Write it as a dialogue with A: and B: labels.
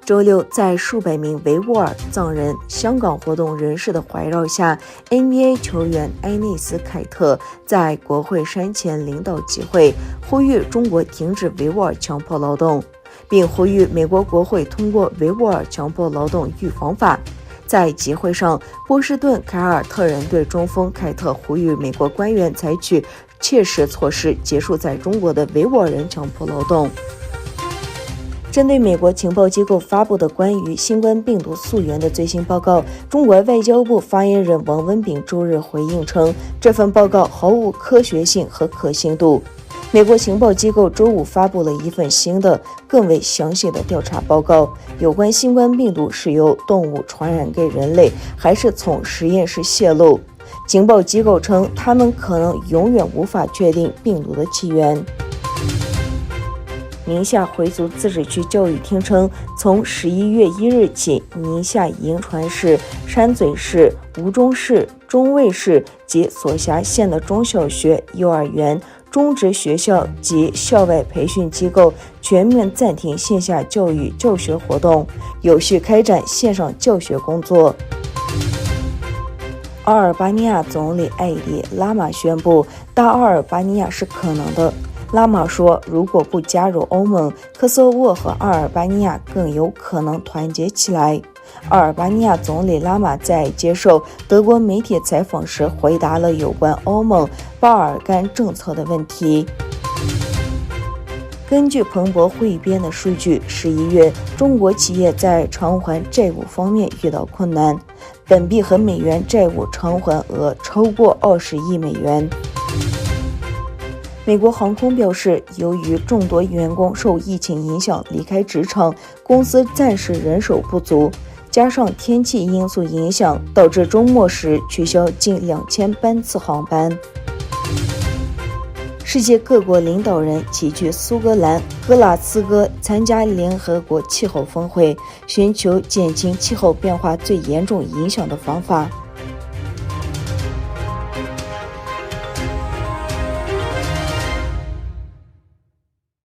A: 周六，在数百名维吾尔、藏人、香港活动人士的怀绕下 ，NBA 球员埃内斯·凯特在国会山前领导集会，呼吁中国停止维吾尔强迫劳动，并呼吁美国国会通过维吾尔强迫劳动预防法。在集会上，波士顿凯尔特人队中锋凯特呼吁美国官员采取切实措施，结束在中国的维吾尔人强迫劳动。针对美国情报机构发布的关于新冠病毒溯源的最新报告，中国外交部发言人王文炳周日回应称，这份报告毫无科学性和可信度。美国情报机构周五发布了一份新的、更为详细的调查报告，有关新冠病毒是由动物传染给人类，还是从实验室泄露。情报机构称，他们可能永远无法确定病毒的起源。宁夏回族自治区教育厅称，从11月1日起，宁夏银川市、山嘴市、吴忠市、中卫市及所辖县的中小学、幼儿园、中职学校及校外培训机构全面暂停线下教育教学活动，有序开展线上教学工作。阿尔巴尼亚总理艾迪·拉马宣布，大阿尔巴尼亚是可能的。拉马说，如果不加入欧盟，科索沃和阿尔巴尼亚更有可能团结起来。阿尔巴尼亚总理拉马在接受德国媒体采访时回答了有关欧盟巴尔干政策的问题。根据彭博汇编的数据，11月中国企业在偿还债务方面遇到困难，本币和美元债务偿还额超过20亿美元。美国航空表示，由于众多员工受疫情影响离开职场，公司暂时人手不足，加上天气因素影响，导致周末时取消近2000班次航班。世界各国领导人齐聚苏格兰格拉斯哥参加联合国气候峰会，寻求减轻气候变化最严重影响的方法。